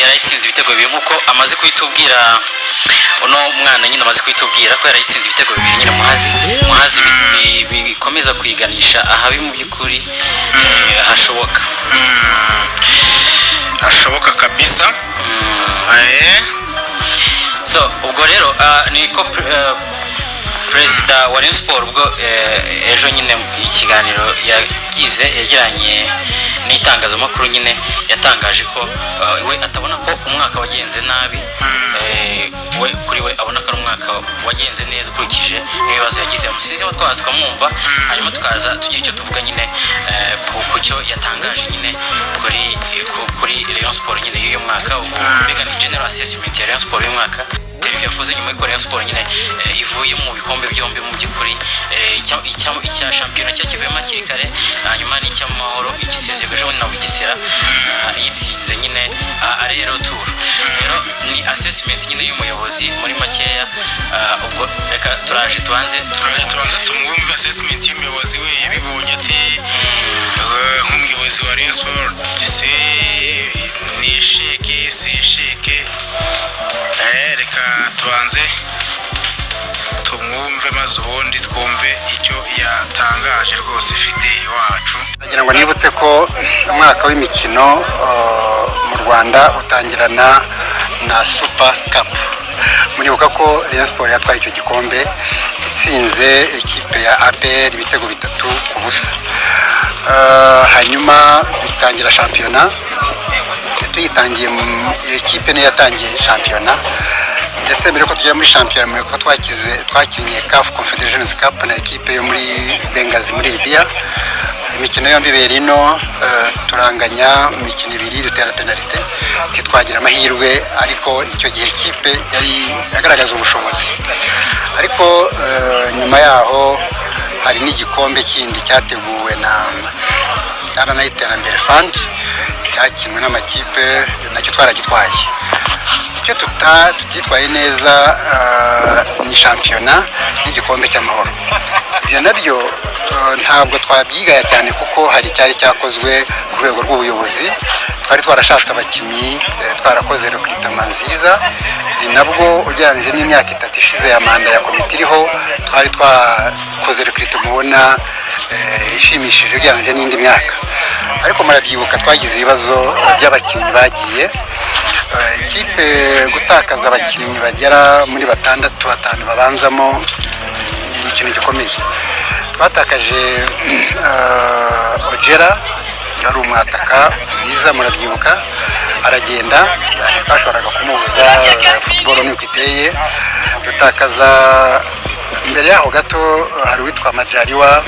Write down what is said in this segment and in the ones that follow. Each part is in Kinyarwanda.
yarayitsinze ibitego bibiri nkuko amaze kuitubwira uno mwana nyine amaze kuitubwira ko yarayitsinze ibitego bibiri nyine muhazi bikomeza kwiganisha ahabi mu byukuri hashoboka kabisa. So ubwo rero niko Perezida wa Rayon Sport ubwo ejo nyine ikiganiro yagiranye n'itangazamakuru nyine yatangaje ko we atabona ko umwaka wagenze nabi, we kuri we abona ko ari umwaka wagenze neza ukurikije n'ibibazo yagize musize aho twamwumva, hanyuma tukaza tugira icyo tuvuga nyine ku cyo yatangaje nyine kuri Rayon Sport nyine y'uyu mwaka, mbega ni general assessment ya Rayon Sport y'uyu mwaka yakoze nyuma y'uko Rayon Sport nyine ivuye mu bikombe byombi mu byukuri, icya shampiyona cyakivuyemo hakiri kare, hanyuma n'icy'amahoro igisezerwa ejo na Bugesera yitsinze nyine rero tour. Rero ni assessment nyine y'umuyobozi muri makeya, ubwo reka turaje tubanze tumwumve assessment y'umuyobozi we yabibonye ati nk'umuyobozi wa Rayon Sport ni sheke reka tubanze tumwumve maze ubundi twumve icyo yatangaje rwose ifite iwacu. Nagira ngo nibutse ko umwaka w'imikino mu Rwanda utangirana na Super Cup. Muribuka ko Rayon Sport yatwaye icyo gikombe itsinze ekipe ya APR ibitego 3-0. Hanyuma bitangira shampiyona, tuyitangiye ekipe ne yatangiye shampiyona, ndetse mbere ko tugera muri shampiyona muri ko twakinnye CAF Confederations Cup na ekipe yo muri Benghazi muri Libya. Imikino yombi berino turanganya imikino ibiri dutera penalty, twagira amahirwe, ariko icyo gihe ekipe yari yagaragaza ubushobozi. Ariko nyuma yaho hari n'igikombe kindi cyateguwe na Iterambere Fund cyakinwe n'amakipe, nacyo twaragitwaye. Icyo tutitwaye neza ni shampiyona n'igikombe cy'amahoro. Ibyo nabyo ntabwo twabyigaya cyane kuko hari cyari cyakozwe ku rwego rw'ubuyobozi, twari twarashatse abakinnyi, twarakoze recruitment nziza, ni nabwo ugereranyije n'imyaka 3 ishize ya manda ya komite iriho, twari twakoze recruitment mubona ishimishije ugereranyije n'indi myaka. Ariko murabyibuka twagize ibibazo by'abakinnyi bagiye, ikipe gutakaza abakinnyi bagera muri 6-5 babanzamo ni ikintu gikomeye. Twatakaje Ojera yari umwataka mwiza, murabyibuka aragenda, twashoboraga kumubuza football nuko iteye. Dutakaza imbere yaho gato hari witwa Majaliwa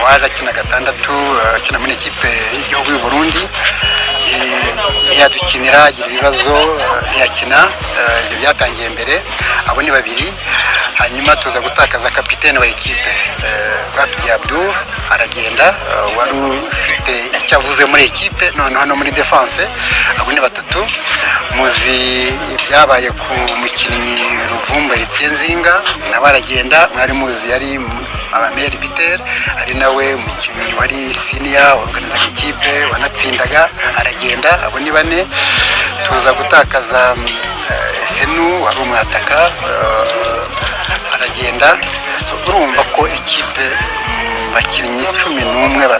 waje akina 6 akina muri ekipe y'igihugu y'u Burundi, yadukinira agira ibibazo ntiyakina. Ibyo byatangiye mbere, abo ni babiri. Hanyuma tuza gutakaza kapitene wa ekipe Gatubye Abdul aragenda, wari ufite icyo avuze muri ekipe, noneho no muri defense. Abo ni 3. Muzi byabaye ku mukinnyi Ruvumba Ritsenzinga nawe aragenda, mwari muzi yari abameri Biter, ari nawe umukinnyi wari senior organiza ekipe wanatsindaga, aragenda. Abo ni 4. Tuza gutakaza Senu wari umwataka aragenda. Urumva ko ekipe bakinnyi 11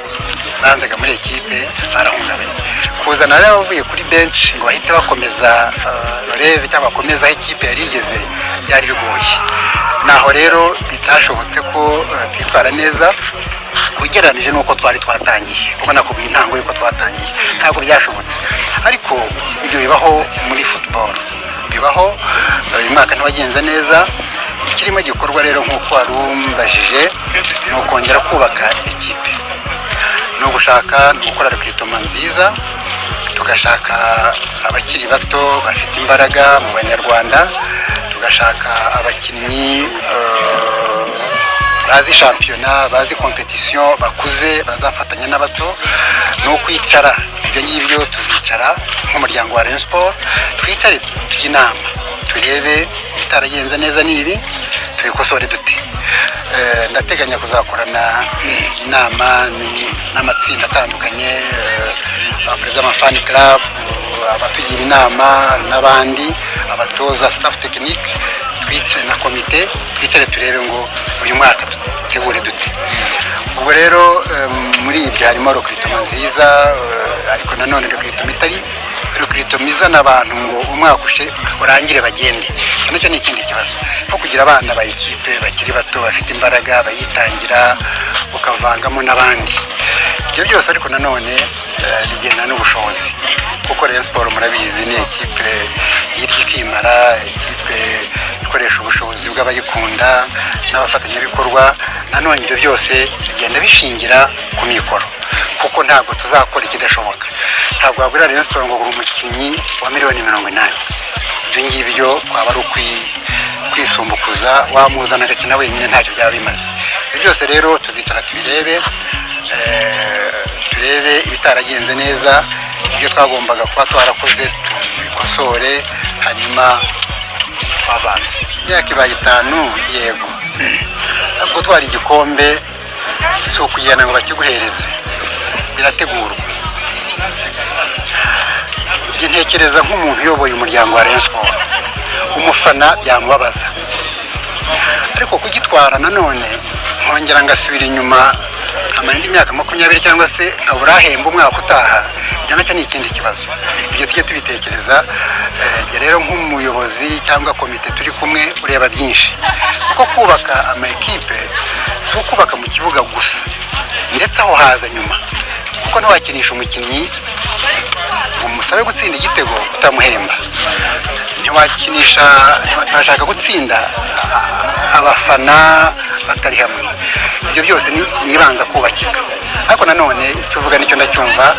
banzaga muri ekipe barahungabanye. Kuzana rero bavuye kuri bench ngo bahite bakomeza releve cyangwa bakomeza ekipe yari igeze byari bigoye. Naho rero bitashobotse ko twitwara neza ugereranije nuko twari twatangiye, ubona ko intango yuko twatangiye ntabwo byashobotse. Ariko ibyo bibaho muri football, bibaho. Uyu mwaka ntiwagenze neza. Ikirimo gikorwa rero nk'uko warumbajije ni ukongera kubaka ekipe, no gushaka gukora recruitment nziza, tugashaka abakiri bato bafite imbaraga mu Banyarwanda, tugashaka abakinnyi bazi shampiyona, bazi competition, bakuze bazafatanya n'abato. No kwicara ibyo ngibyo tuzicara nk'umuryango wa Rayon Sport, twitare tujinama turebe itaragenze neza nibi tubikosore dute. Ndateganya kuzakorana inama n'amatsinda atandukanye, abaperezida b'amafani club, abatugira inama n'abandi abatoza staff technique twite na komite twitare turebe ngo uyu mwaka dutegure dute. Ubwo rero muri ibyo harimo recruitment nziza, ariko nanone recruitment itari recruitment izana abantu ngo umwaka urangire bagende. Nacyo ni ikindi kibazo ko kugira abana ba equipe bakiri bato bafite imbaraga bayitangira ukavangamo n'abandi. Ibyo byose ariko nanone bigenda n'ubushobozi, kuko Rayon Sport murabizi ni equipe yitwa ikimara, equipe ikoresha ubushobozi bw'abayikunda n'abafatanyabikorwa. Nanone ibyo byose bigenda bishingira ku mikoro, kuko ntabwo tuzakora ikidashoboka. Ntabwo wagura Rayon Sport ngo ugure umukinnyi wa miliyoni 80. Ibyo ngibyo kwaba ari kwisumbukuza, wamuzana agakina wenyine ntacyo byaba bimaze. Ibyo byose rero tuzicara turebe ibitaragenze neza, ibyo twagombaga kuba twarakoze tubikosore, hanyuma twabanze. Imyaka ibaye 5, yego, gutwara igikombe si ukugenda ngo bakiguhereze, birategurwa. Ibyo ntekereza nk'umuntu uyoboye umuryango wa Rayon Sport, umufana byamubabaza, ariko kugitwara nanone nkongera ngasubira inyuma amara indi myaka 20 cyangwa se aburahemba umwaka utaha, ibyo nacyo ni ikindi kibazo. Ibyo tujye tubitekereza. Rero nk'umuyobozi cyangwa komite turi kumwe ureba byinshi, kuko kubaka ama equipe si ukubaka mu kibuga gusa, ndetse aho haza nyuma, kuko ntiwakinisha umukinnyi umusabe gutsinda igitego utamuhemba, ntibashaka gutsinda abafana batari hamwe. Ibyo byose ni ibanza kubakika. Ariko nanone icyo uvuga nicyo ndacyumva,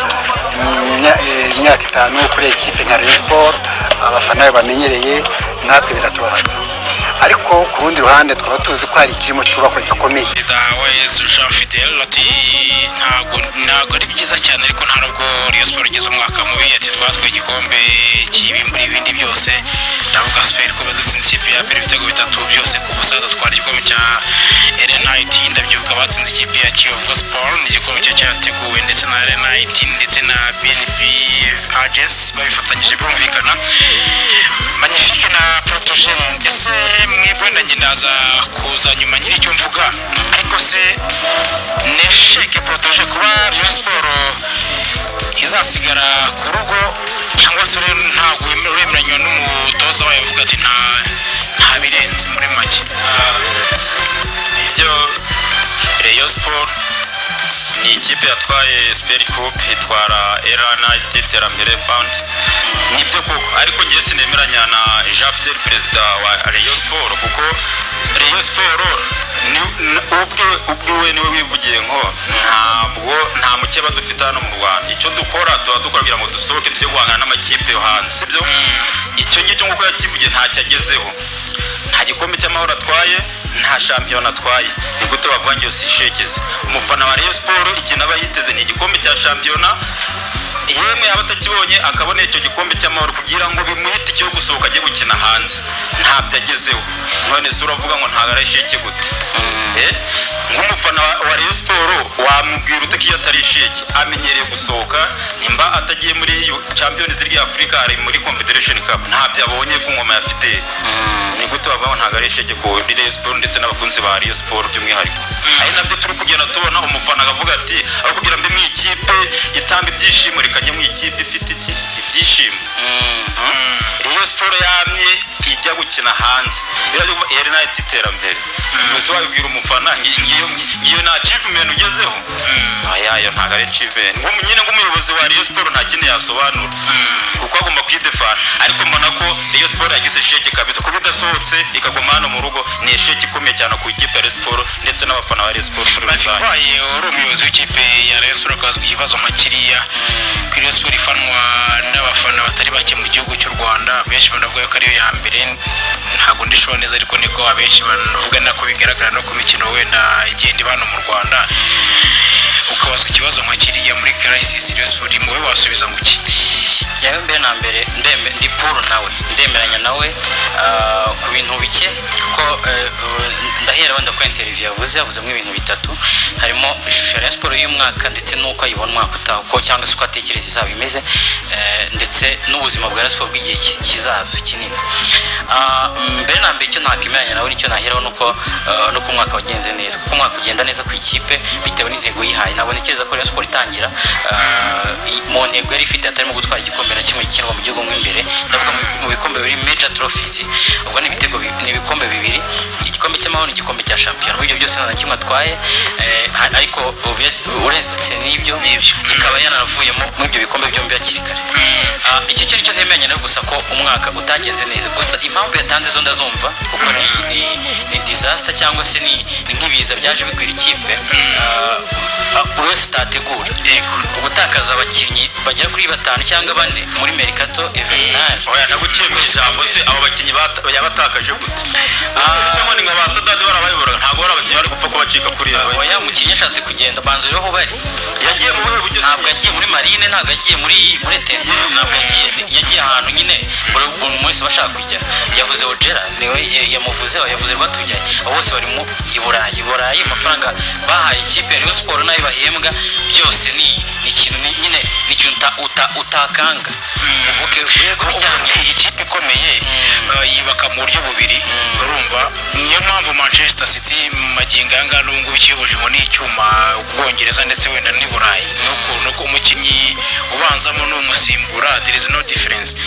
imyaka 5 kuri equipe nka Rayon Sport abafana bamenyereye, natwe biratubabaza. Ariko ku rundi ruhande twaba tuzi ko hari ikirimo cyubakwa gikomeye. Jean Fidel ati ntabwo ari byiza cyane, ariko nta nubwo Rayon Sport igeze umwaka mubi. Ati twatwaye igikombe kibimbura ibindi byose, ndavuga Super ko bazatsinze ikipe ya mbere ibitego 3 byose ku busa, dutwara igikombe cya RN19, ndabyibuka batsinze ikipe ya Kiyovu Sport, ni igikombe cyateguwe ndetse na RN19 ndetse na BNP Ages babifatanyije birumvikana. Magnifique na Protogene, ese mwebwe nanjye ndaza kuza nyuma nyiri icyo mvuga, ariko se nesheke Protogene kuba Rayon Sport izasigara ku rugo, cyangwa se ntabwo uremeranywa n'umutoza wayo uvuga ati nta birenze muri make? Ibyo Rayon Sport ni ikipe yatwaye Super Cup, itwara RN19 Terambere Fund, nibyo koko. Ariko ngiye sinemeranya na Jean Fidel, perezida wa Rayon Sport, kuko Rayon Sport ubwe niwe wivugiye ngo nta mukeba dufite hano mu Rwanda. Icyo dukora tuba kugira ngo dusohoke tujye guhangana n'amakipe yo hanze, sibyo? Icyo ngicyo nguko yakivugiye ntacyo agezeho, nta gikombe cy'amahoro atwaye, nta shampiyona atwaye. Ni gute bavuga ngo si shekeze? Umufana wa Rayon Sport ikintu aba yiteze ni igikombe cya shampiyona, yemwe yaba atakibonye akabona icyo gikombe cy'amahoro kugira ngo bimuhite cyo gusohoka ajye gukina hanze. Ntabyo agezeho, none se uravuga ngo ntago ari sheke gute? Nk'umufana wa Rayon Sport wamubwira ute ko iyo atari sheke? Amenyereye gusohoka, nimba atagiye muri Champions League Africa, ari muri Confederation Cup, ntabyo abonye ku ngoma yafite. Ni gute bavuga ngo ntago ari sheke ko Rayon Sport ndetse n'abakunzi ba Rayon Sport by'umwihariko? Ari nabyo turi kugenda tubona, umufana akavuga ati aho kugira mbe mu ikipe itamba ibyishimo rikanye mu ikipe ifite iki ibyishimo. Rayon Sport yamye ijya gukina hanze, biravuga RN19 Terambere. Muzi wabwira umufana ngiyo na achievement ugezeho? Ayayo ntago ari achievement. Nyine nk'umuyobozi wa Rayon Sport nta kindi yasobanura, kuko agomba kwidefana. Ariko mbona ko Rayon Sport yagize sheke kabisa, kuba idasohotse ikaguma hano mu rugo ni sheke ikomeye cyane ku ikipe ya Rayon Sport ndetse n'abafana ba Rayon Sport muri rusange. Baye uri umuyobozi w'ikipe ya Rayon Sport, akazwi ikibazo makiriya kuri Rayon Sport ifanwa n'abafana batari bake mu gihugu cy'u Rwanda. Benshi banavuga ko ariyo ya mbere, ntabwo ndishobora neza, ariko niko abenshi banavuga nako bigaragara no ku mikino wenda igenda ibana mu Rwanda. Ukabazwa ikibazo nka kiriya muri crisis Rayon Sport, muwe wasubiza ngo iki? yewe mbere na mbere ndi puru nawe ndemeranya nawe ku bintu bike kuko ndahera wenda ko interview yavuzemo ibintu bitatu harimo ishusho ya Sport y'umwaka ndetse nuko ayibona umwaka utaha uko cyangwa se uko atekereza izaba imeze ndetse n'ubuzima bwa Sport bw'igihe kizaza kinini. Mbere na mbere icyo nakimeranya nawe nicyo naheraho nuko umwaka wagenze neza kuko umwaka ugenda neza ku ikipe bitewe n'intego yihaye. Nabwo ntekereza ko Sport itangira mu ntego yari ifite atarimo gutwara igikombe na kimwe gikinwa mu gihugu imbere, ndavuga mu bikombe biri major trophies, ubwo ni ibikombe bibiri, igikombe cy'amahoro n'igikombe cya shampiyona. Ibyo byose nta kimwe atwaye, ariko uretse n'ibyo ikaba yanavuyemo mu ibyo bikombe byombi hakiri kare. Icyo cyo nicyo ntemeranya nawe gusa ko umwaka utagenze neza, gusa impamvu yatanze zo ndazumva kuko ni disaster cyangwa se ni nk'ibiza byaje bikwira ikipe buri wese atategura. Gutakaza abakinnyi bagera kuri 5 cyangwa 4 muri Mercato Evernal. Oya nagukiye ijambo se abo bakinnyi yabatakaje gute? Bisemo ni nka Stade barabayobora ntago bari abakinnyi bari gupfa kubacika kuri yawe. Oya umukinnyi ashatse kugenda banzo yo bari yagiye mu buhe bugeze, ntabwo yagiye muri Marine, ntabwo yagiye muri Tense, ntabwo yagiye ahantu nyine buri muntu wese bashaka kujya. Yavuze Ojera niwe yamuvuze, yavuze Rwatubyaye, abo bose bari mu Iburayi amafaranga bahaye ikipe ya Rayon Sport nayo bahembwa byose ni ikintu nyine ni ikintu utakanga. Ikipe ikomeye yibaka mu buryo bubiri, urumva niyo mpamvu Manchester City mu magingo anga n'ubwo kiyoboje ngo n'icyuma Ubwongereza ndetse wenda n'i Burayi nuko umukinnyi ubanzamo n'umusimbura there is no difference.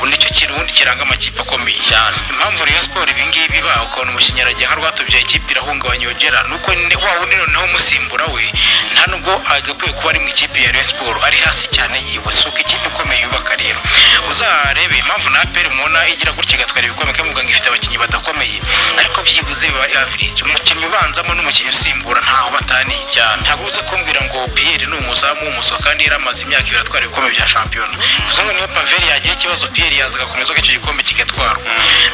Nicyo kintu ubundi kiranga amakipe akomeye cyane. Impamvu Rayon Sport ibingibi ba ukuntu umukinnyi aragiye nka Rwatubyaye ikipe irahungabanya Ojera nuko wa wundi noneho umusimbura we nta nubwo agakwiye kuba ari mu ikipe ya Rayon Sport, ari hasi cyane yiwe. Suko ikipe ikomeye yubaka rero uzarebe impamvu na APR mubona igira gutya igatwara ibikombe kamuga ngo ifite abakinnyi badakomeye ariko byibuze biba average. Umukinnyi ubanzamo n'umukinnyi usimbura ntaho batani cyane. Ntabwo uze kumbwira ngo Pierre ni umuzamu w'umuso kandi yaramaze imyaka 2 atwara ibikombe bya shampiyona. Uzongo niyo Paveri yagira ikibazo Pierre yazaga komeza icyo gikombe kigatwara.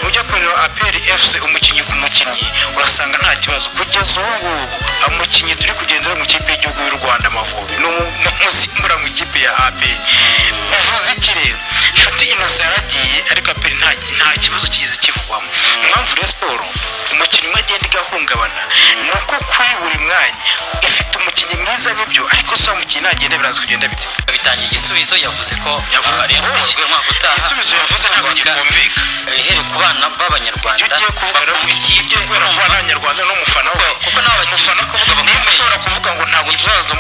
Nujya kureba APR FC umukinnyi ku mukinnyi urasanga nta kibazo kugeza ubu umukinnyi turi kugendera mu kipe y'igihugu y'u Rwanda Amavubi n'umusimbura mu kipe ya APR. Bivuze iki rero? Nshuti Innocent yaragiye ariko APR nta kibazo kiza kivugwamo. Impamvu Rayon Sport umukinnyi agenda igahungabana nuko kuri buri mwanya ifite umukinnyi mwiza n'ibyo ariko so umukinnyi nagenda biraza kugenda bite. Bitangiye igisubizo yavuze ko Rayon Sport umwaka utaha igisubizo yavuze ntabwo gikomvika here ku bana b'Abanyarwanda ugiye kuvuga ikipe y'Abanyarwanda n'umufana we kuko n'abakinnyi kuvuga bakomeye ushobora kuvuga ngo ntabwo tuzaza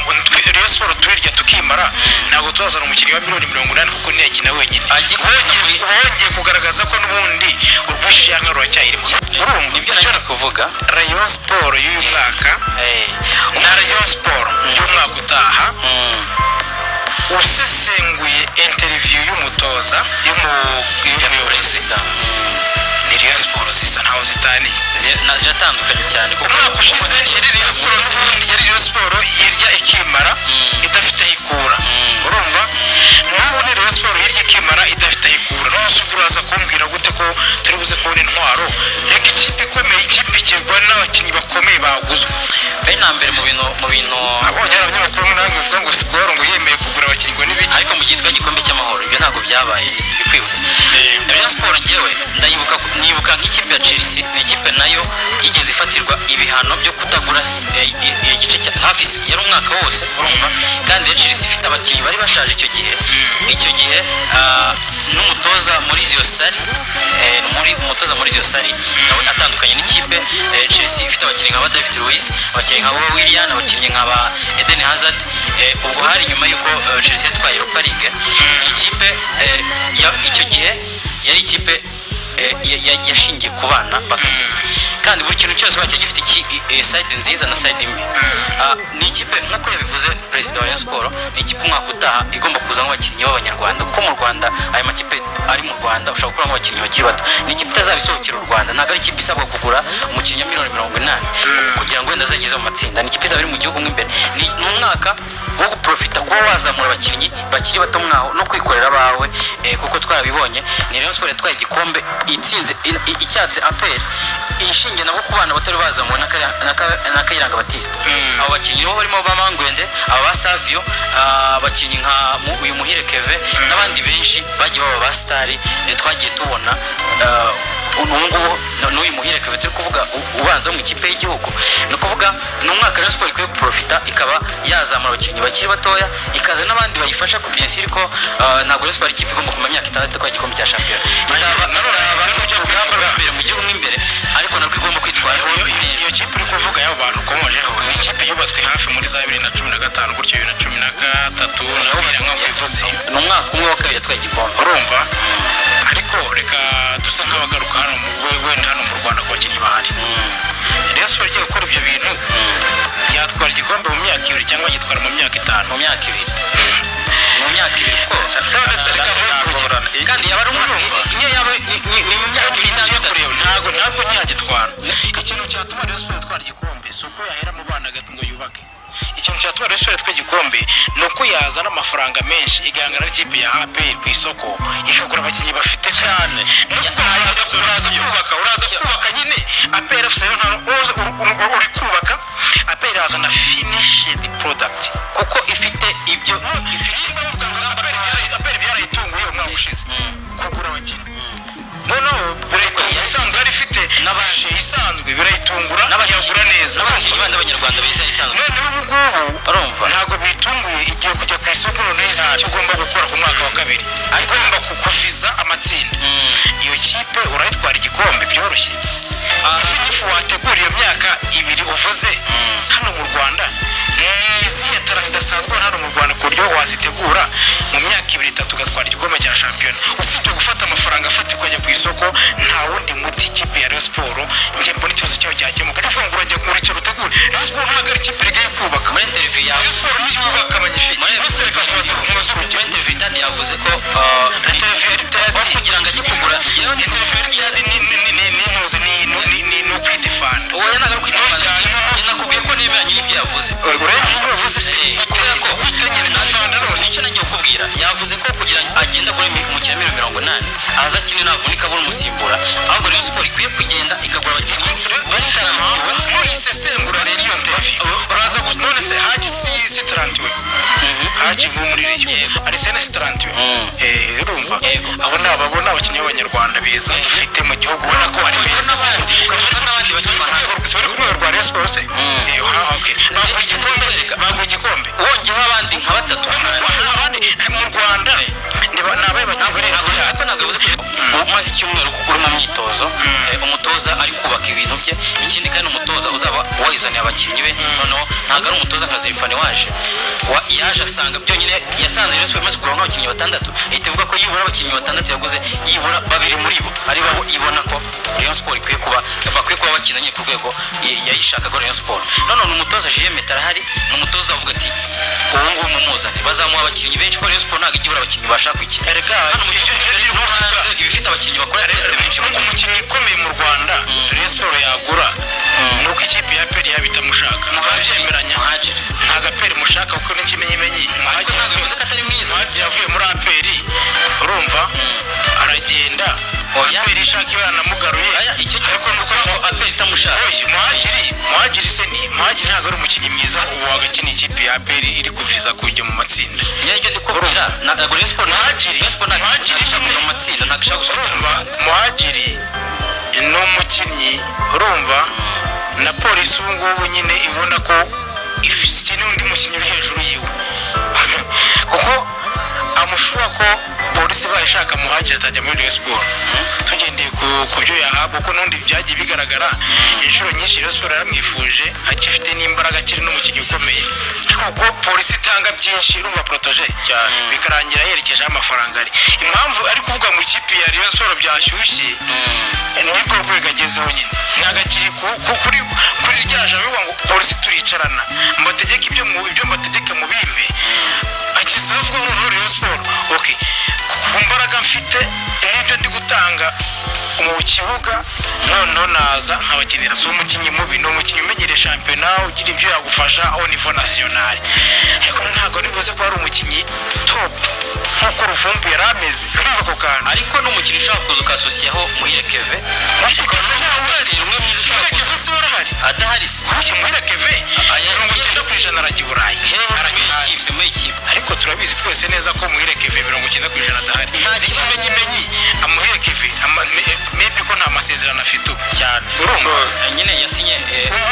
Rayon Sport twirya tukimara ntabwo tuzazana umukinnyi wa $80 kuko ni yakina wenyine wongeye kugaragaza ko n'ubundi urwishyanga ruracyayirimo. Urumva ibyo nari kuvuga Rayon Sport y'uyu mwaka na Rayon Sport y'umwaka utaha usesenguye interview y'umutoza y'umuperezida ni Rayon Sport zisa ntaho zitaniye ziratandukanye cyane kuko umwaka ushize Rayon Sport yirya ikimara idafite ikura. Urumva n'ubu ni Rayon Sport yirya ikimara idafite ikura. Nose uraza kumbwira gute ko turi buze kubona intwaro reka ikipe ikomeye ikipe igirwa n'abakinnyi bakomeye baguzwe. Na mbere mu bintu abonye abanyamakuru nange uvuga ngo Skol ngo yemeye kugura abakinnyi ngo n'ibiki ariko mu gitwa gikombe cy'amahoro ibyo ntabwo byabaye bikwibutse. Rayon Sport ngewe nibuka nk'ikipe ya Chelsea ni ikipe nayo yigeze ifatirwa ibihano byo kutagura igice cya hafi yari umwaka wose. Urumva kandi Chelsea ifite abakinnyi bari bashaje icyo gihe n'umutoza Maurizio Sarri nawe atandukanye n'ikipe. Chelsea ifite abakinnyi nka David Luiz, abakinnyi nka Willian, abakinnyi nka Eden Hazard. Ubwo hari nyuma y'uko Chelsea yatwaye Europa League. Ikipe icyo gihe yari ikipe yashingiye ku bana kandi buri kintu cyose wacyo gifite side nziza na side mbi. Ni ikipe nk'uko yabivuze perezida wa Rayon Sport, ni ikipe umwaka utaha igomba kuzamo abakinnyi b'Abanyarwanda kuko mu Rwanda aya makipe ari mu Rwanda ushobora kuramo abakinnyi bakiri bato. Ni ikipe itazabisohokera u Rwanda, ntabwo ari ikipe isabwa kugura umukinnyi wa miliyoni 80 kugira ngo wenda azageze mu matsinda. Ni ikipe izaba iri mu gihugu nk'imbere. Ni umwaka wo guprofita kuba wazamura abakinnyi bakiri bato mwaho no kwikorera abawe, kuko twarabibonye ni Rayon Sport yatwaye igikombe itsinze icyatse APR inshinge nabo ku bana batari bazamuwe na Kayiranga Batista. Abo bakinnyi bo barimo bamangwende, aba Savio, abakinnyi nka uyu Muhire Keve n'abandi benshi bagiye baba ba star twagiye tubona. N'ubu n'uyu Muhire Keve turi kuvuga ubanza mu ikipe y'igihugu, no kuvuga ni umwaka Rayon Sport ikwiye guprofita ikaba yazamura abakinnyi bakiri batoya, ikaza n'abandi bayifasha ku bien sûr ko ntabwo Rayon Sport ikipe igomba kumenya imyaka 6 kwa igikombe cya shampiyona. Mu gihugu n'imbere ariko nabwo igomba kwitwara. Iyo kipe uri kuvuga y'abo bantu ukomojeho ni ikipe yubatswe hafi muri za 2015 gutyo 2013 naho biranga bivuze ni umwaka umwe wa kabiri yatwaye igikombe, urumva. Ariko reka dusa nk'abagaruka hano wenda hano mu Rwanda ku bakinnyi bahari. Rayon Sport igiye gukora ibyo bintu yatwara igikombe mu myaka 2 cyangwa yitwara mu myaka 5. mu myaka 2 ko kandi yaba ari niyo yaba ni mu myaka 2 ntabwo ntiyagitwara. Ikintu cyatuma Rayon Sport itwara igikombe si uko yahera mu bana ngo yubake. Ikintu cyatuma Rayon Sport itwara igikombe ni uko yazana amafaranga menshi igahangana n'ikipe ya APR ku isoko ikagura abakinnyi bafite cyane. uraza kubaka nyine APR FC uri kubaka APR yazana finished product kuko ifite ibyo APR byarayitunguye umwaka ushize kugura abakinnyi. Noneho bureko isanzwe ari ifite n'abaje isanzwe birayitungura n'abanyagura neza n'abakinnyi bandi abanyarwanda biza isanzwe. Noneho ubu barumva ntabwo bitunguye igiye kujya ku isoko neza cyo ugomba gukora ku mwaka wa kabiri agomba kukuviza amatsinda. Iyo kipe urayitwara igikombe byoroshye. Ifu wategura iyo myaka 2 uvuze hano mu Rwanda niziye tarazidasanzwe hano mu Rwanda ku buryo wazitegura mu myaka 2-3 ugatwara igikombe cya shampiyona. Usibye gufata amafaranga afatika kujya ku isoko nta wundi muti ikipe ya Rayon Sport nje mbona ikibazo cyaho cyakemuka. Ndifungura njya kuri cyo rutegura Rayon Sport ntabwo ari ikipe igiye kubaka. Muri interview yawe Rayon Sport ni yubaka magnifique. Sereka kubaza umuzo muri interview Tadi yavuze ko kugira ngo ajye kugura yewe ni ntuze ni no kwidefanda. uwo yanaga kwidefanda nakubwiye ko nemeranye n'ibyo yavuze. Yavuze se kubera ko utegene defanda none nicyo nagiye kubwira. Yavuze ko kugira agenda kuri mu kiremero 80 aza kimwe navunika buri musimbura, ahubwo Rayon Sport ikwiye kugenda ikagura abakinnyi bari taramwe mu isesengura rero iyo interview uraza none se Haji si 31 Haji muri Rayon ari sene 31 urumva abo nababona abakinnyi b'abanyarwanda beza dufite mu gihugu ubona ko ari beza n'abandi ukabona n'abandi bakimahanga bari kumwe rwa Rayon Sport se okay bagura igikombe wongeho abandi nka 3 abandi mu Rwanda nabaye batabere ariko ntabwo bivuze ko umaze icyumweru uri mu myitozo umutoza ari kubaka ibintu bye. Ikindi kandi umutoza uzaba wayizaniye abakinnyi be, noneho ntabwo ari umutoza akazirifani yaje asanga byonyine yasanze Rayon Sport imaze kugura nk'abakinnyi 6 ihita ivuga ko yibura abakinnyi 6 yaguze yibura 2 muri bo ari bo ibona ko Rayon Sport ikwiye kuba bakina nyine ku rwego yayishaka ko Rayon Sport. Noneho umutoza Julien Metara hari n'umutoza avuga ati ubu ngubu mumuzane bazamuha abakinnyi benshi ko Rayon Sport ntabwo igibura abakinnyi bashaka kwikina. Erega hano mu gihugu hanze ibifite abakinnyi bakora test benshi mu umukinnyi ukomeye mu Rwanda Rayon Sport yagura nuko ikipe ya APR yabitamushaka mukabyemeranya ntago APR mushaka kuko n'ikimenyimenyi ariko ntabwo bivuze ko atari mwiza. yavuye muri APR urumva aragenda APR ishaka ibanamugaruye icyo ariko nuko APR itamushaka. Muhajiri se ni Muhajiri ntabwo ari umukinnyi mwiza ubu wagakina ikipe ya APR iri kuviza kujya mu matsinda. Nyaryo ndikubwira ntabwo Rayon Sport mu matsinda ntabwo ishaka gusohoka. Muhajiri ni umukinnyi urumva na polisi ubu ngubu nyine ibona ko ifite n'undi mukinnyi uri hejuru yiwe kuko amushura ko polisi bayishaka Muhajiri atajya muri Rayon Sport. Tugendeye ku byo yahabwa ko n'undi byagiye bigaragara inshuro nyinshi Rayon Sport yaramwifuje akifite n'imbaraga akiri n'umukinnyi ukomeye kuko polisi itanga byinshi urumva protege bikarangira yerekejeho amafaranga ari impamvu ari kuvuga mu ikipe ya Rayon Sport byashyushye nibwo rwego agezeho nyine ntagakiri kuri ryaje avuga ngo polisi turicarana mbategeka ibyo mbategeka mu bimbe akizavuga ngo Rayon Sport okay kumbara imbaraga mfite n'ibyo ndi gutanga mu kibuga noneho naza nkabakenera. Si umukinnyi mubi, ni umukinnyi umenyereye shampiyona ugira ibyo yagufasha au niveau national, ariko ntabwo nibuze ko ari umukinnyi top nk'uko Ruvumbu yari ameze. Urumva ako kantu? ariko n'umukinnyi ushobora kuza ukasosiyaho Muhire Keve umwe mwiza ushobora kuza adahari se Muhire Keve 90% arajya i Burayi muri ikipe, ariko turabizi twese neza ko Muhire Keve 90% adahari. Ikimenyimenyi Muhire Keve maybe ko nta masezerano afite cyane. urumva nyine yasinye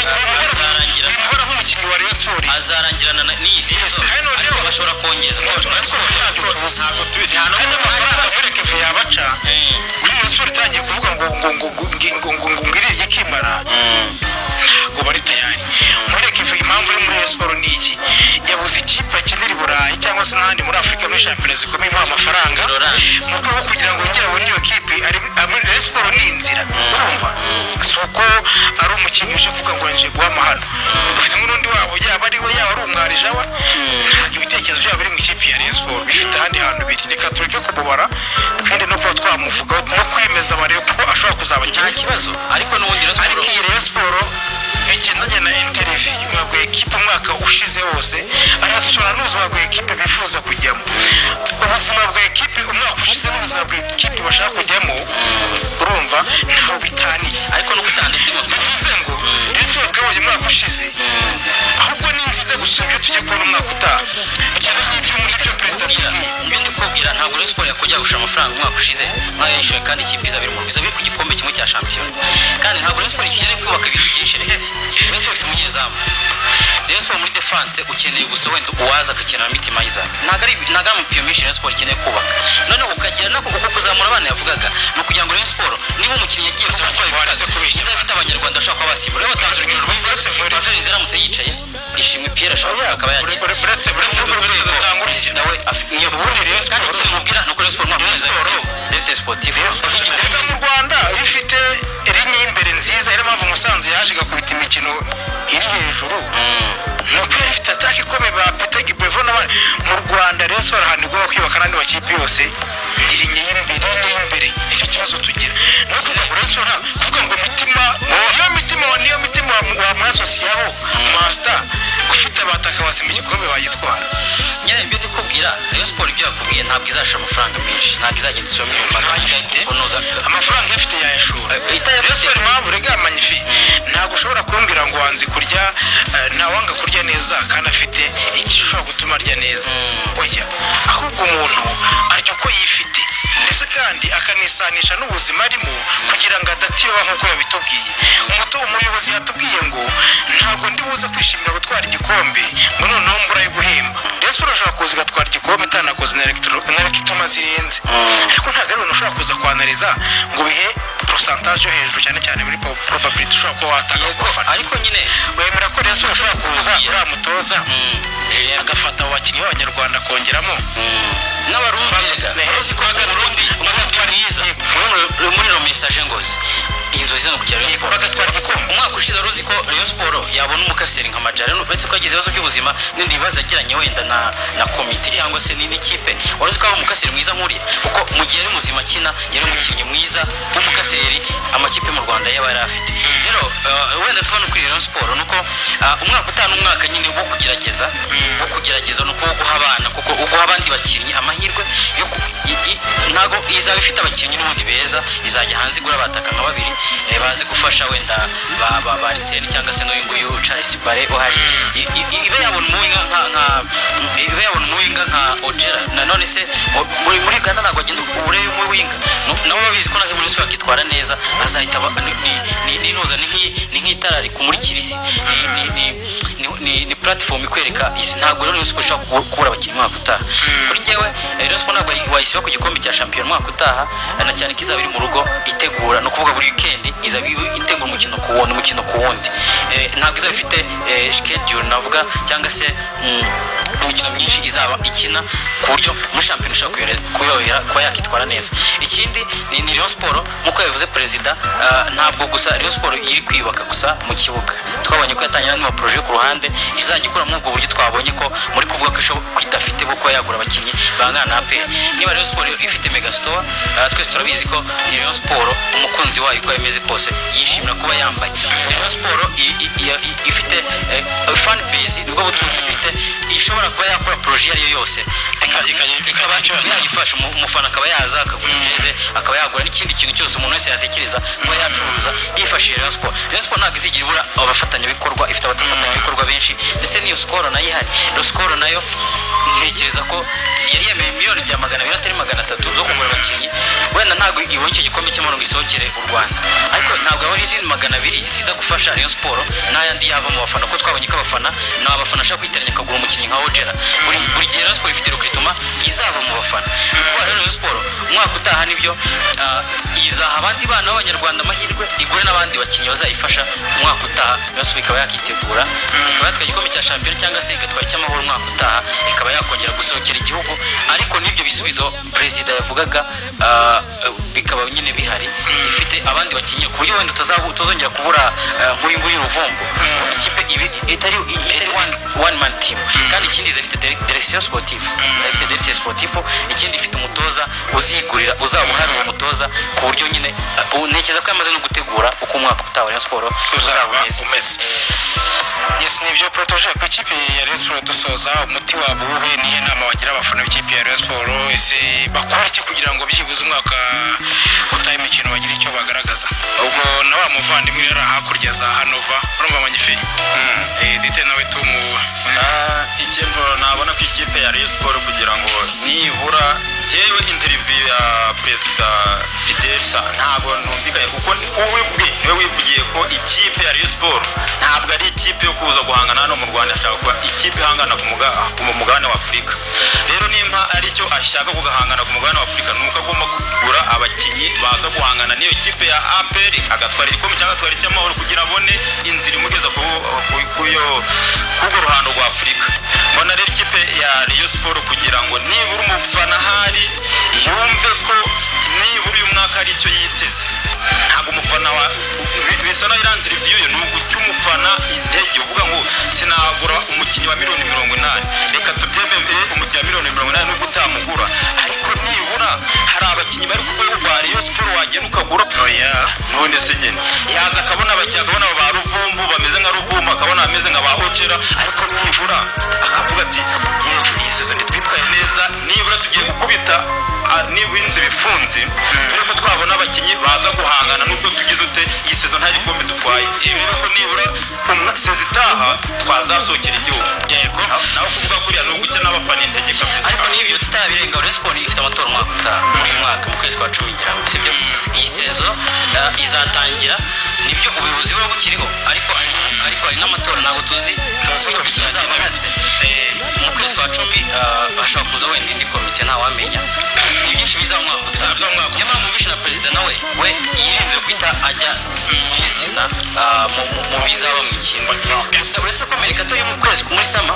azarangira nk'umukinnyi wa Rayon Sports azarangirana n'iyi season, ariko bashobora kongeza ntabwo tubizi hano n'amafaranga Muhire Keve yabaca. Rayon Sports itangiye kuvuga ngo ngiri igikimara ntabwo bari tayari. Muhire Keve impamvu uri muri Rayon Sports ni iki? Yabuze ikipe akenera i Burayi cyangwa se n'ahandi muri Afurika muri shampiyona zikomeye mu amafaranga mu rwego rwo kugira ngo yongere abone iyo kipe. Rayon Sports ni inzira, urumva? Si uko ari umukinnyi uje kuvuga ngo nje guha amahano, bivuze ngo n'undi wabo yaba ari we yaba ari umwarija we, ntabwo ibitekerezo byabo biri mu ikipe ya Rayon Sports, bifite ahandi hantu biri. Reka tureke kumubara twende no kuba twamuvuga no kwemeza barebe ko ashobora kuzabakina nta kibazo, ariko n'ubundi ariko iyi Rayon Sports bigendanye na interview mwabwo ekipe umwaka ushize wose arasura n'ubuzima bwa ekipe bifuza kujyamo. Ubuzima bwa ekipe umwaka ushize n'ubuzima bwa ekipe bashaka kujyamo, urumva ntaho bitaniye. ariko no gutanditse bivuze ngo Rayon Sports twabonye umwaka ushize ahubwo ni nziza gusura ibyo tujya kubona umwaka utaha. Cyane n'ibyo muri byo perezida ibyo ndi kubwira, ntabwo Rayon Sports yakujya gushora amafaranga umwaka ushize nk'ayishyuye kandi ikipe izabiri mu biza biri ku gikombe kimwe cya shampiyona, kandi ntabwo Rayon Sports ikeneye kubaka ibintu byinshi. Rayon Sports ifite umunyezamu. Rayon Sports muri defense ukeneye gusa wenda uwaza akakenera Mitima Isaac, ntabwo ari umupira mwinshi Rayon Sports ikeneye kubaka. noneho ukagira nako uko kuzamura abana yavugaga ni ukugira ngo Rayon Sports niba umukinnyi yagiye gukora ibibazo izafite abanyarwanda bashaka kuba basimbura. rero watanze urugero rwiza Rafael Ziramutse yicaye ishimwe Pierre ashobora akaba yagiye buretse urwego perezida we niyo kandi ikintu mubwira ni uko Rayon Sports ntabwo Directeur Sportif mu Rwanda bifite rinye imbere nziza. Rero mpamvu Musanze yaje gakubita imikino iri hejuru nuko yari ifite ataka ikomeye ba Peter Gibevo n'abandi. Mu Rwanda Rayon Sports ahanirwa kwiyubaka n'andi makipe yose rinye imbere. Icyo kibazo tugira no kuvuga Rayon Sports kuvuga ngo niyo mitima wa mwasosiyaho master ufite abataka basima igikombe bayitwara. nyine ibyo ndikubwira Rayon Sports ibyo yakubwiye ntabwo izashira amafaranga menshi, ntabwo izagenda isoma kunoza amafaranga ifite yayashura. Rayon Sports mpamvu rega manyifi ntabwo ushobora kumbwira ngo wanze kurya ntawanga kurya neza kandi afite igishobora gutuma arya neza. Oya, ahubwo umuntu arya uko yifite ndetse kandi akanisanisha n'ubuzima arimo kugira ngo adatiba nk'uko yabitubwiye. Umuyobozi yatubwiye ngo ntabwo ndi buze kwishimira gutwara igikombe ngo noneho mbura yo guhemba. Rayon Sports ushobora kuza igatwara igikombe itanakoze na electoma zirenze, ariko ntabwo ari ibintu ushobora kuza kwanariza ngo bihe pourcentage yo hejuru cyane muri probability ushobora kuba watanga gufana. ariko nyine wemera ko Rayon Sports ushobora kuza uriya mutoza agafata abo bakinnyi b'abanyarwanda kongeramo n'abarundi uzi ko Burundi umwaka mwiza muri lo message ngozi inzozi zo kujya Rayon Sports bagatwara igikombe. umwaka ushize ruzi ko Rayon Sports yabona umukaseri nka Majari uretse ko yagize ibibazo by'ubuzima n'indi bibazo agiranye wenda na komite cyangwa se n'ikipe. waruzi ko ari umukaseri mwiza nkuriye kuko mu gihe ari muzima akina yari umukinnyi mwiza w'umukaseri amakipe mu Rwanda yaba yari afite. rero wenda tubona kuri Rayon Sports nuko umwaka utanu umwaka nyine wo kugerageza nuko guha abana kuko uguha abandi bakinnyi amahirwe yo ntago izaba ifite abakinnyi n'ubundi beza, izajya hanze igura bataka nka babiri bazi gufasha wenda ba Arsene cyangwa se n'uyu nguyu Charles Bare uhari ibe yabona umuwinga nka Ojera. none se muri Uganda ntabwo agenda urebe umuwinga nabo babizi ko naze muri Rayon akitwara neza azahita n'inoza ni nk'itara rikumurikira isi ni platform ikwereka isi. ntabwo Rayon Sports ishobora kubura abakinnyi umwaka utaha. kuri njyewe Rayon Sports ntabwo wayisiba ku gikombe cya shampiyona umwaka utaha, na cyane ko izaba iri mu rugo itegura, ni ukuvuga buri weekend izaba itegura umukino ku wundi. ntabwo izaba ifite schedule navuga cyangwa se imikino myinshi izaba ikina ku buryo muri shampiyona ushobora kuyorohera kuba yakitwara neza. ikindi ni Rayon Sports nk'uko yavuze perezida, ntabwo gusa Rayon Sports iri kwiyubaka gusa mu kibuga. twabonye ko yatangira n'ama projet ku ruhande izagikura muri ubwo buryo twabonye ko muri kuvuga ko ishobora kwitafite bo kuba yagura abakinnyi bangana na APR. Niba Rayon Sport ifite Megastore twese turabizi ko ni Rayon Sport umukunzi wayo uko yameze kose yishimira kuba yambaye. Rayon Sport ifite fan base nibwo butunzi ifite ishobora kuba yakora projet ariyo yose ikaba yayifasha umufana akaba yaza akagura neza akaba yagura n'ikindi kintu cyose umuntu wese yatekereza kuba yacuruza yifashishije Rayon Sport. Rayon Sport ntabwo izigira ibura abafatanyabikorwa, ifite abafatanyabikorwa benshi ndetse n'iyo Skol nayo ihari. Iyo Skol nayo ntekereza ko yari yemewe miliyoni bya 200 atari 300 zo kugura abakinnyi, wenda ntabwo ibonye icyo gikombe cy'amahoro ngo isohokere u Rwanda, ariko ntabwo ari izindi 200 ziza gufasha Rayon Sport n'ayandi yava mu bafana, ko twabonye ko abafana ni abafana ashaka kwiteranya akagura umukinnyi nka Ojera. Buri gihe Rayon Sport ifite recruitment izava mu bafana. Kuko Rayon Sport umwaka utaha nibyo izaha abandi bana b'Abanyarwanda amahirwe igure n'abandi bakinnyi bazayifasha umwaka utaha. Rayon Sport ikaba yakitegura ikaba yatwaye igikombe cya shampiyona cyangwa se igatwara icy'amahoro umwaka utaha, ikaba yakongera gusohokera igihugu. Ariko n'ibyo bisubizo perezida yavugaga bikaba nyine bihari, ifite abandi bakinnyi ku buryo wenda utazongera kubura nk'uyu nguyu Ruvumbu. Ikipe itari one man team, kandi ikindi ifite direction sportive, ifite directeur sportif, ikindi ifite umutoza uzigurira uzaba uhari uwo mutoza ku buryo nyine ntekereza ko yamaze no gutegura uko umwaka utaha Rayon Sport uzaba umeze. Yes, nibyo protoje ku ikipe ya Rayon Sport dusoza umuti wabo uhe nihe nama wagira abafana b'ikipe ya Rayon Sport, ese bakora iki kugira ngo byibuze umwaka utaha imikino bagira icyo bagaragaza? Ubwo na wa muvandimwe yari hakurya za Hanova urumva Magnifique dite nawe tumu ikintu nabona ku ikipe ya Rayon Sport kugira ngo nibura jewe interview ya Perezida Fidel ntabwo numvikaye, kuko niwe wivugiye ko ikipe ya Rayon Sport ntabwo ari ikipe yo kuza guhangana hano mu Rwanda, ashaka kuba ikipe ihangana ku mugabane wa Afurika. Rero nimba ari cyo ashaka kugahangana ku mugabane wa Afurika, nuko agomba kugura abakinnyi baza guhangana n'iyo kipe ya APR agatwara igikombe cyangwa agatwara icy'amahoro kugira abone inzira imugeza ku ruhando rwa Afurika. Mbona rero ikipe ya Rayon Sport kugira ngo nibura umufana hari yumve ko nibura uyu mwaka ari icyo yiteze, ntabwo umufana bisa naho irangira ivyuyo ni ugucya umufana intege uvuga ngo sinagura umukinnyi wa 80, reka tubyemere umukinnyi wa 80 nubwo utamugura, ariko nibura hari abakinnyi bari ku rwego rwa Rayon Sport wagenda ukagura. None se nyine yaza akabona abakinnyi, akabona ba Ruvumbu bameze nka Ruvumbu, akabona bameze nka ba Ojera, ariko nibura akavuga ati iyi season twitwaye neza, nibura tugiye gukubita n'ibinzi bifunze, dore ko twabona abakinnyi baza guhangana nubwo tugize ute iyi season nta gikombe dutwaye. Ibi ko nibura season itaha twazasohokera igihugu. Yego naho kuvuga kuriya ni ugucya n'abafana intege kabisa. Ariko n'ibyo tutabirenga, Rayon Sport ifite amatora umwaka utaha muri mwaka mu kwezi kwa 10 ngira ngo sibyo iyi season izatangira, nibyo ubuyobozi bwo bukiriho, ariko hari n'amatora ntabwo tuzi bizabanatse mu kwezi kwa 10 bashobora kuza wenda indi komite ntawamenya. Ni byinshi bizamwaka nyamara mubisha na perezida nawe we yirinze kwita ajya mwizina mu bizaba mu ikintu. Gusa uretse ko Amerika to yo mu kwezi muri sama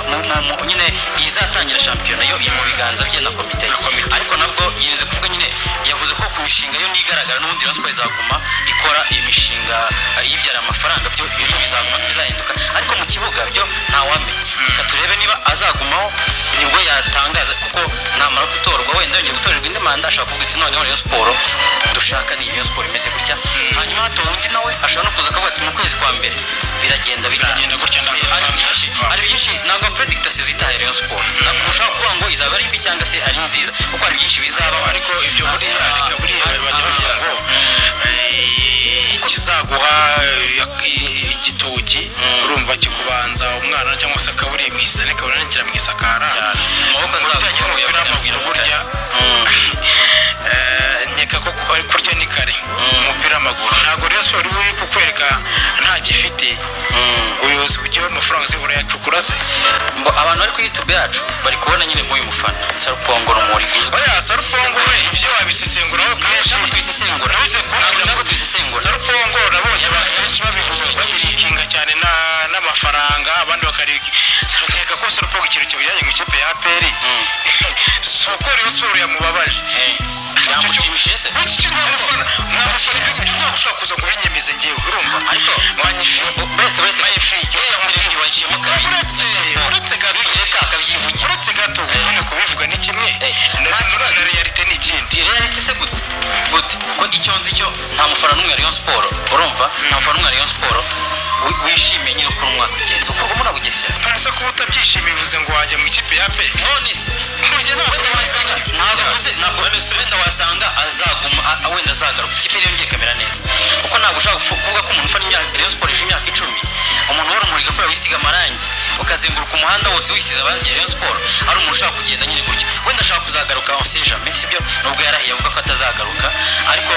nyine izatangira shampiyona yo iri mu biganza bye na komite, ariko nabwo yirinze kuvuga nyine yavuze ko ku mishinga yo nigaragara n'ubundi Rayon Sport izaguma ikora imishinga yibyara amafaranga, byo bizaguma bizahinduka, ariko mu kibuga byo ntawamenya. Reka turebe niba azagumaho nibwo yatangaza, kuko namara gutorwa wenda yongeye gutorerwa indi manda ashobora kuvuga ati noneho Rayon Sport dushaka ni Rayon Sport imeze gutya, hanyuma hato undi nawe ashobora no kuza akavuga ati mu kwezi kwa mbere biragenda gutya. Ari byinshi ntabwo predicta sezitaye Rayon Sport, ntabwo ushaka kuvuga ngo izaba ari mbi cyangwa se ari nziza, kuko ari byinshi bizaba, ariko ibyo buriya bajya bavuga ngo kizaguha igitoki urumva kikubanza umwana cyangwa se akaburiye mu isane kabonekera mu isakara amaboko azajya mu mupira burya nkeka ko kurya ni kare umupira w'amaguru. Ntabwo Rayon Sport uri kukwereka nta gifite ubuyobozi bugiye amafaranga se burayacukura se. Abantu bari ku YouTube yacu bari kubona nyine nk'uyu mufana Sarupongo rumuri guzwa. Sarupongo we ibyo wabisesenguraho kenshi tubisesengura, ntabwo tubisesengura. Sarupongo nabonye abantu benshi babirikinga cyane n'amafaranga, abandi bakariki sarakeka ko Sarupongo ikintu kibijyanye mu kipe ya APR soko Rayon Sport yamubabaje yamushimishije se iki cyo n'abafana ntabwo ushaka kuza kubinyemeza ngiye urumva, ariko Magnifique yamuririye waciyemo kabiri gute ko icyo nzi cyo nta mufana n'umwe wa Rayon Sport urumva nta mufana n'umwe wa Rayon Sport wishimiye nyine uko umwaka ugenze uko ubona bugesera ntanese ko utabyishimiye bivuze ngo wajya mu ikipe ya pe none se ntabwo wenda wasanga azaguma wenda azagaruka ikipe rero ngiye kamera neza kuko ntabwo ushaka kuvuga ko umuntu ufana Rayon Sport imyaka 10 umuntu wari umuriga ko wisiga amarangi ukazenguruka umuhanda wose wisize abarangi Rayon Sport ari umuntu ushaka kugenda nyine gutyo wenda ashaka kuzagaruka on sait jamais sibyo nubwo yarahiye avuga ko atazagaruka ariko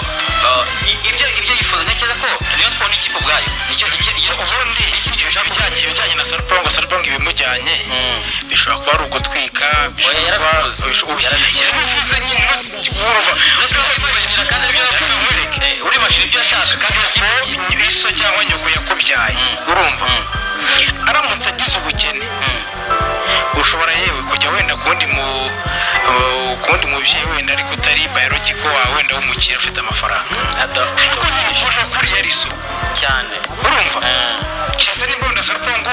ibyo yifuza ntekereza ko Rayon Sport ni ikipe ubwayo nicyo ubundi iki ibijyanye na Sarpong ibimujyanye bishobora kuba ari ugutwika yarabivuze nyine urumva kandi ibyo yavuze uri mashini ibyo yashaka kandi iso cyangwa nyoko yakubyaye urumva aramutse agize ubukene ushobora yewe kujya wenda kundi mubyeyi wenda ariko utari biological wawe wenda w'umukire ufite amafaranga ariko niba kuri yariso cyane urumva cyese nimba wenda Sarpong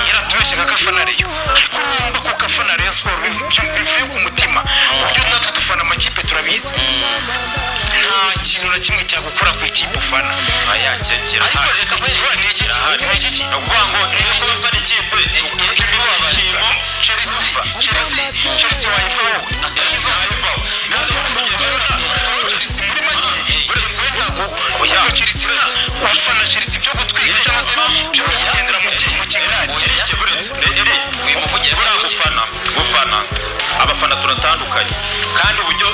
yaratubeshye kakafana Rayon ariko nimba ko kafana Rayon Sport bivuye ku mutima uburyo natwe dufana amakipe turabizi nta kintu na kimwe cyagukora ku ikipe ufana ayakira ariko reka ni iki ukuvuga ngo niyo kuza n'ikipe ikibibabashimo Chelsea wayivaho Chelsea muri make uretse ntabwo ujya Chelsea ufana Chelsea byo gutwika cyangwa se byo kugendera mu kigari wimuvugiye gufana abafana turatandukanye kandi uburyo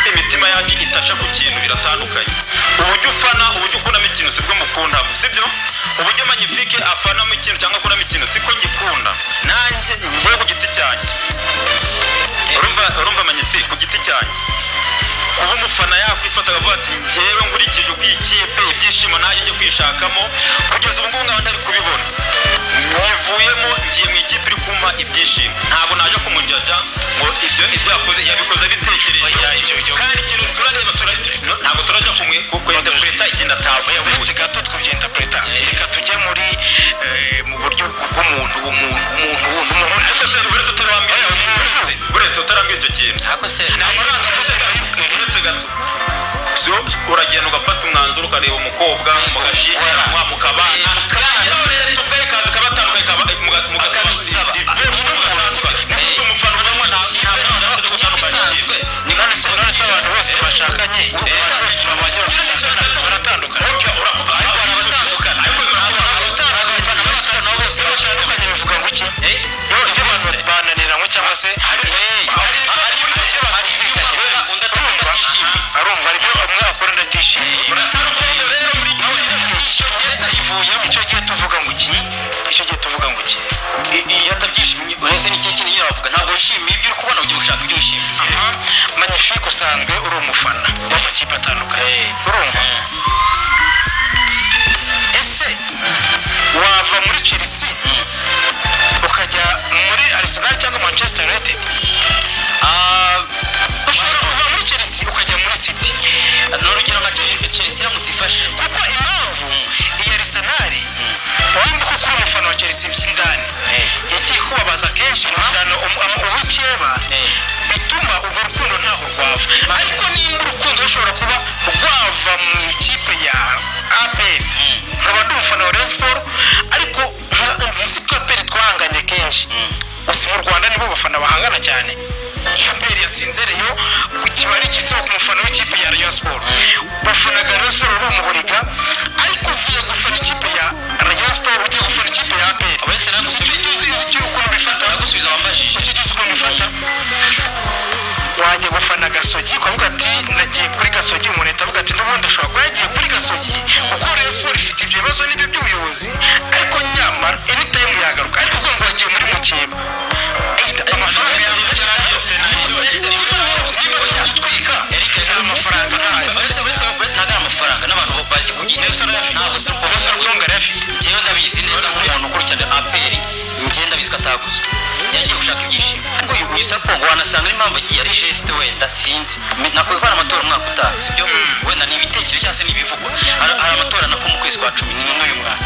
imitima yacu itasha ku kintu biratandukanye uburyo ufana uburyo ukundamo ikintu sibwo mukundamo sibyo uburyo Magnifique afanamo ikintu cyangwa akundamo ikintu siko ngikunda nanjye ngiye ku giti cyanjye urumva Magnifique ku giti cyanjye kuba umufana yakwifata akavuga ati njyewe nkurikije uko ikipe ibyishimo nanjye njye kwishakamo kugeza ubu ngubu nkaba ntari kubibona nyivuyemo ngiye mu ikipe iri kumpa ibyishimo ntabwo naje kumujyaja ngo ibyo yakoze yabikoze abitekereje kandi ikintu turareba ntabwo turajya kwinterpreta ikintu atavuze uretse gato twubyinterpreta reka tujye muri mu buryo bw'umuntu ariko se uretse utarambye icyo kintu ariko se uretse gato uragenda ugafata umwanzuro ukareba umukobwa mugashyingiranywa mukabana leta ubwayo ikaza ikabatandukanye mugasaba umufana ubanywa ntabwo gutandukanye none se abantu bose bashakanye bose babanye baratandukana ariko barabatandukana ariko abatandukana bose bashakanye bivuga ngo iki iyo bananiranywe cyangwa se arumva aribyo umwe akora ndatishimiye rero muri icyo gihe tuvuga ngo iki iyo atabyishimiye uretse n'icyo kintu yavuga ntabwo wishimiye ibyo uri kubona ugiye gushaka ibyo wishimiye Magnifique usanzwe uri umufana w'amakipe atandukanye urumva ese wava muri Chelsea ukajya muri Arsenal cyangwa Manchester United ushobora kuva muri Chelsea ukajya muri City n'urugero nka Chelsea iramutse ifashe kuko impamvu iya Arsenal wumva ko kuri umufana wa Chelsea by'indani yagiye kubabaza kenshi mu njyana ubukeba bituma urwo rukundo ntaho rwava ariko niba urukundo rushobora kuba rwava mu ikipe ya APR nkaba ndi umufana wa Rayon Sport ariko nzi ko APR twahanganye kenshi uzi mu Rwanda nibo bafana bahangana cyane APR yatsinze Rayon ku kibari gisaba ku mufana w'ikipe ya Rayon Sport bafanaga Rayon Sport uri umuhuriga ariko uvuye gufana ikipe ya Rayon Sport ugiye gufana ikipe ya APR abetse nagusubiza ukuntu bifata nagusubiza wambajije icyo gihe ukuntu bifata wajya gufana Gasogi ukavuga ati nagiye kuri Gasogi umuntu ahita avuga ati n'ubundi ashobora kuba yagiye kuri Gasogi kuko Rayon Sport ifite ibyo bibazo n'ibyo by'ubuyobozi ariko nyamara anytime yagaruka ariko ubwo ngo wagiye muri Mukeba amafaranga yawe gutwika amafaranga ntago amafaranga n'abantu bari kubyineza ntabwo Sarpong arafite njyewe ndabizi neza nk'umuntu ukurikirana APR njye ndabizi ko ataguze yagiye gushaka ibyishimo ariko uyu Sarpong wanasanga n'impamvu agiye ari geste wenda sinzi nakwiye ko amatora umwaka utaha sibyo wenda ni ibitekerezo cyangwa se n'ibivugwa hari amatora nako mu kwezi kwa 10 n'uyu mwaka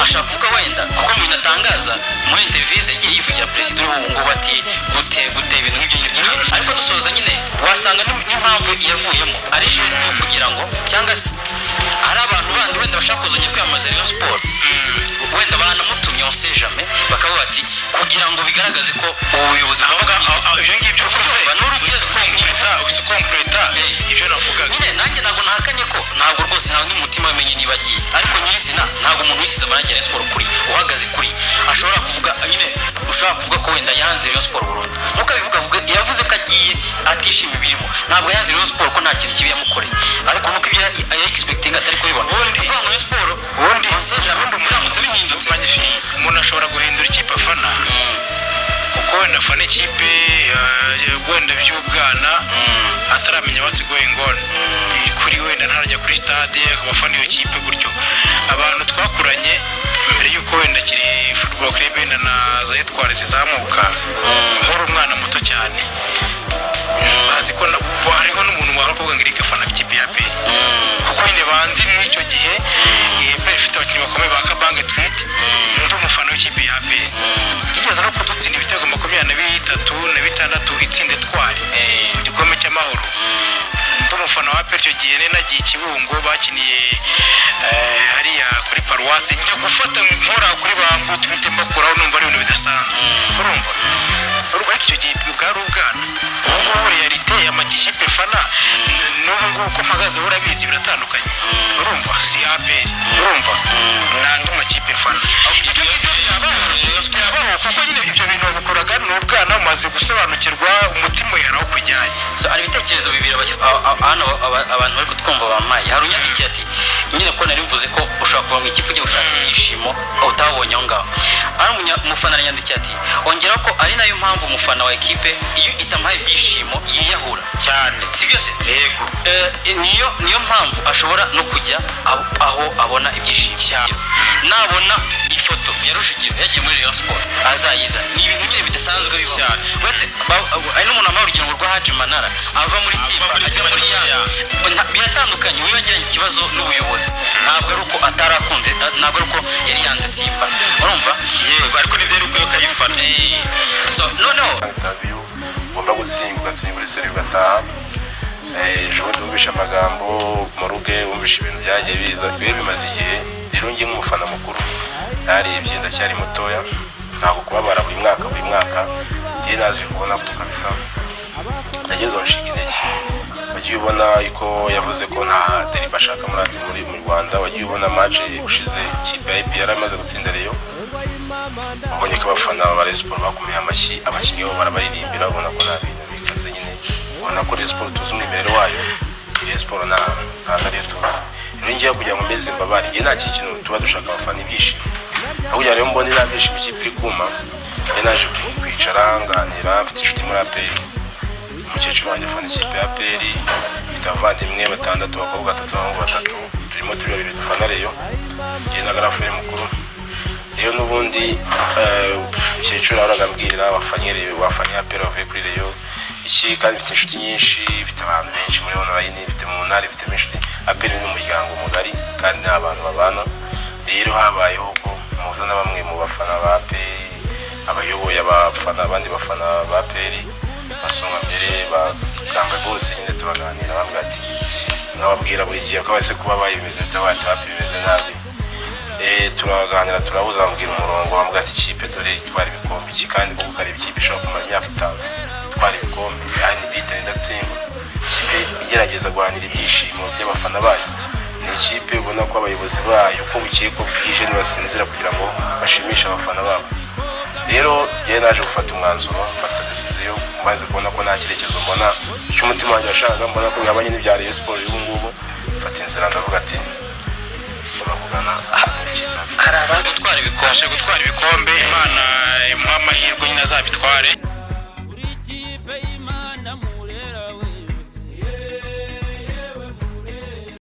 ashaka kuvuga wenda kuko mu binatangaza muri interview yagiye yivugira president w'ubu ngo bati gute ibintu nk'ibyo ariko dusoza nyine wasanga n'impamvu yavuyemo ari geste yo kugira kugira ngo cyangwa se hari abantu bandi wenda bashaka kuzongera kwiyamamaza Rayon Sport wenda banamutumye on sait jamais bakavuga ati kugira ngo bigaragaze ko ubuyobozi avuga ibyo ngibyo ukompleta ibyo navugaga nyine nanjye ntabwo nahakanye ko ntabwo rwose ntabwo n'umutima wamenye niba agiye ariko nyirizina ntabwo umuntu wisize amarangi ya Rayon Sport kuri uhagaze kuri ashobora kuvuga nyine ushobora kuvuga ko wenda yanze Rayon Sport burundu nkuko abivuga yavuze ko agiye atishima ibirimo ntabwo yanze Rayon Sport ko nta kintu kibi yamukoreye ariko nuko ibyo expecting atari kubibona ubundi Rayon Sport ubundi muramutse bihindutse umuntu ashobora guhindura ikipe afana kuko wenda afana ikipe wenda by'ubwana ataramenya what's going on kuri wenda ntarajya kuri stade abafana iyo kipe gutyo abantu twakuranye mbere yuko wenda kiri football club wenda na za Etware zizamuka nkora umwana muto cyane bazi ko hariho n'umuntu waravuga ngo irike afana ikipe ya pe kuko nyine banzi n'icyo gihe ifite abakinnyi bakomeye ba Kabange Twite ndi umufana w'ikipe ya pe igeze no kudutsinda ibitego 23-6 itsinde Twari mu gikombe cy'amahoro ndi umufana wa pe icyo gihe nagiye Kibungo bakiniye hariya kuri Paruwasi njya gufata nkora kuri bangu twite mbakuraho numva ari ibintu bidasanzwe urumva urwego icyo gihe bwari ubwana ubu realite y'amakipe fana n'ubu ko mpagaze urabizi biratandukanye urumva si APR urumva n'andi makipe fana kuko nyine ibyo bintu bakoraga n'ubwana umaze gusobanukirwa umutima yaraho kujyanye so ari ibitekerezo bibiri hano abantu bari kutwumva bamaye hari unyandikiye ati nyine ko nari mvuze ko ushobora kuva mu ikipe ugiye gushaka ibyishimo utabonye aho ngaho ari umufana aranyandikiye ati ongeraho ko ari nayo mpamvu umufana wa ekipe iyo itamuhaye ibyishimo yiyahura cyane si byose yego niyo mpamvu ashobora no kujya aho abona ibyishimo cyane nabona ifoto ya Rujugiro yagiye muri Rayon Sport azayiza ni ibintu nyine bidasanzwe bibaho wese ari n'umuntu amara urugendo rwa Haji Manara ava muri Simba ajya muri Yanga biratandukanye we yagiranye ikibazo n'ubuyobozi ntabwo ari uko atarakunze ntabwo ari uko yari yanze Simba urumva yego ariko nibyo ari uko kayifana so noneho interview ugomba gutsinda muri seri ugataha ejo wumvisha amagambo mu ruge wumvisha ibintu byagiye biza bimaze igihe rero ngiye nk'umufana mukuru yarebye ndacyari mutoya ntabwo kubabara buri mwaka ngiye naje kubona ko kabisa nageze aho nshika intege wagiye ubona yuko yavuze ko nta deri bashaka muri mu Rwanda wagiye ubona match ushize ikipe ya APR amaze gutsinda Rayon ubonye ko abafana ba Rayon Sport bakomeye amashyi abakinnyi bo barabaririmbira ubona ko nta bintu bikaze nyine ubona ko Rayon Sport tuzi umwimerere wayo Rayon Sport ntabwo ari tuzi rero ngiye kugira ngo mbeze mbabari ngiye nta kintu tuba dushaka abafana ibyishimo aho rero mbona irambishije ikipe iri kuma naje kwicara nganira mfite inshuti muri APR umukecuru wanjye afana ikipe ya APR mfite abavandimwe 6 abakobwa 3 abahungu 3 turimo turi babiri dufana Rayon ngiye na garafere mukuru rero n'ubundi umukecuru aragambwira wafanye APR bavuye kuri Rayon iki kandi mfite inshuti nyinshi mfite abantu benshi muri online mfite mu ntara mfite inshuti APR n'umuryango mugari kandi n'abantu babana rero habayeho ko muzana bamwe mu bafana ba APR abayoboye abafana abandi bafana ba APR basonga mbere baganga bose nyine turaganira bambwa ati nababwira buri gihe ko base kuba bayimeze tabati bimeze nabi turaganira turabuza bambwira umurongo bambwa ati ikipe dore twari bikombe iki kandi kuko kari ikipe ishobora kumara imyaka 5 twari bikombe yani bita ndatsinda ikipe igerageza guhanira ibyishimo by'abafana bayo ni ikipe ubona ko abayobozi bayo ko bukiye ko bwije nibasinzira kugira ngo bashimishe abafana babo rero yeye naje gufata umwanzuro mfata decision maze kubona ko nta kirekezo mbona cy'umutima wanjye ashaka mbona ko yabanye n'ibya Rayon Sport ubu ngubu mfata inzira ndavuga ati turabugana hari abantu gutwara ibikombe Imana imuha amahirwe nyine azabitware